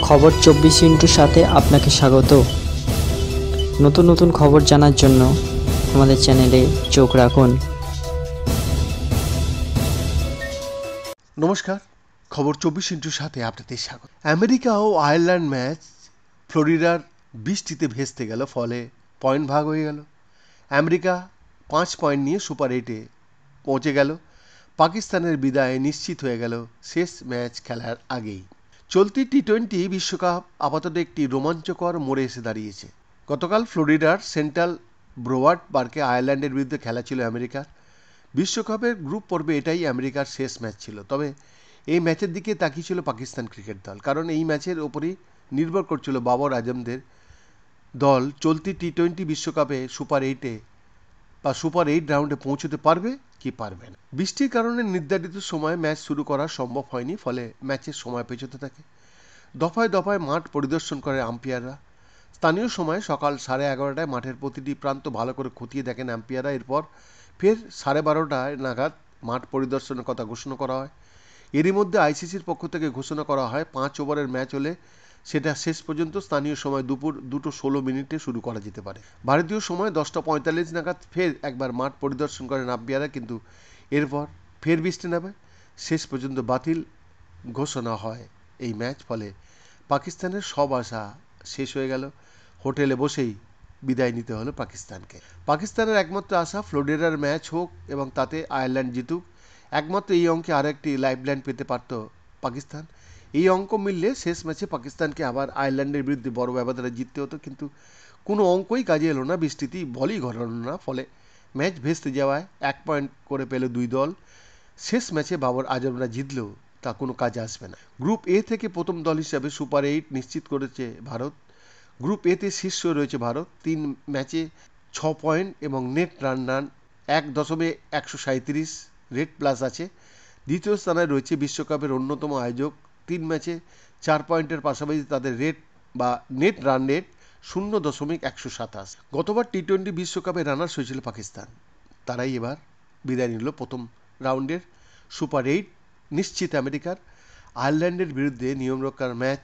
খবর 24 সাথে আপনাকে স্বাগত। নতুন নতুন খবর জানার জন্য আমাদের চ্যানেলে চোখ রাখুন। নমস্কার, খবর 24 সাথে আপনাদের স্বাগত। আমেরিকা ও আয়ারল্যান্ড ম্যাচ ফ্লোরিডার বৃষ্টিতে ভেস্তে গেল, ফলে পয়েন্ট ভাগ হয়ে গেল। আমেরিকা 5 পয়েন্ট নিয়ে সুপার 8-এ পৌঁছে গেল। পাকিস্তানের বিদায় নিশ্চিত হয়ে গেল শেষ ম্যাচ খেলার আগেই। চলতি টি-20 বিশ্বকাপ আপাতত একটি রোমাঞ্চকর মোড়ে এসে দাঁড়িয়েছে। গতকাল ফ্লোরিডার সেন্ট্রাল ব্রোওয়ার্ড পার্কে আয়ারল্যান্ডের বিরুদ্ধে খেলা ছিল আমেরিকার। বিশ্বকাপের গ্রুপ পর্বে এটাই আমেরিকার শেষ ম্যাচ ছিল। তবে এই ম্যাচের দিকে তাকিয়েছিল পাকিস্তান ক্রিকেট দল, কারণ এই ম্যাচের ওপরই নির্ভর করছিল বাবর আজমদের দল চলতি টি-20 বিশ্বকাপে সুপার 8 রাউন্ডে পৌঁছতে পারবে কি পারবে না। বৃষ্টির কারণে নির্ধারিত সময়ে ম্যাচ শুরু করা সম্ভব হয়নি, ফলে ম্যাচের সময় পেছোতে থাকে। দফায় দফায় মাঠ পরিদর্শন করে আম্পায়াররা। স্থানীয় সময় সকাল 11:30টায় মাঠের প্রতিটি প্রান্ত ভালো করে খতিয়ে দেখেন আম্পায়াররা। এরপর ফের 12:30টায় নাগাদ মাঠ পরিদর্শনের কথা ঘোষণা করা হয়। এরই মধ্যে আইসিসির পক্ষ থেকে ঘোষণা করা হয় 5 ওভারের ম্যাচ হলে সেটা শেষ পর্যন্ত স্থানীয় সময় দুপুর 2:16 শুরু করা যেতে পারে। ভারতীয় সময় 10:45 নাগাদ ফের একবার মাঠ পরিদর্শন করেন আম্পায়াররা, কিন্তু এরপর ফের বৃষ্টি নামে। শেষ পর্যন্ত বাতিল ঘোষণা হয় এই ম্যাচ। ফলে পাকিস্তানের সব আশা শেষ হয়ে গেল। হোটেলে বসেই বিদায় নিতে হলো পাকিস্তানকে। পাকিস্তানের একমাত্র আশা ফ্লোরিডার ম্যাচ হোক এবং তাতে আয়ারল্যান্ড জিতুক। একমাত্র এই অঙ্কে আর একটি লাইফলাইন পেতে পারত পাকিস্তান। এই অঙ্ক মিললে শেষ ম্যাচে পাকিস্তানকে আবার আয়ারল্যান্ডের বিরুদ্ধে বড় ব্যবধানে জিততে হতো, কিন্তু কোনো অঙ্কই কাজে এলো না। বৃষ্টিতেই বলই ঘটালো না, ফলে ম্যাচ ভেস্তে যাওয়ায় 1 পয়েন্ট করে পেল দুই দল। শেষ ম্যাচে বাবর আজমরা জিতলেও তা কোনো কাজে আসবে না। গ্রুপ এ থেকে প্রথম দল হিসাবে সুপার 8 নিশ্চিত করেছে ভারত। গ্রুপ এতে শীর্ষ রয়েছে ভারত 3 ম্যাচে 6 পয়েন্ট এবং নেট রান 1.137 রেট প্লাস আছে। দ্বিতীয় স্থানে রয়েছে বিশ্বকাপের অন্যতম আয়োজক 3 ম্যাচে 4 পয়েন্টের পাশাপাশি তাদের রেট বা নেট রান রেট 0.127। গতবার টি-20 বিশ্বকাপে রানার্স হয়েছিল পাকিস্তান, তারাই এবার বিদায় নিল প্রথম রাউন্ডের। সুপার 8 নিশ্চিত আমেরিকার। আয়ারল্যান্ডের বিরুদ্ধে নিয়মরক্ষার ম্যাচ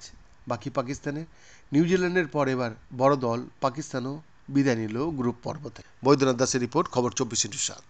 বাকি পাকিস্তানের। নিউজিল্যান্ডের পর এবার বড় দল পাকিস্তানও বিদায় নিল গ্রুপ পর্ব থেকে। বৈদ্যনাথ দাসের রিপোর্ট, খবর 24/7।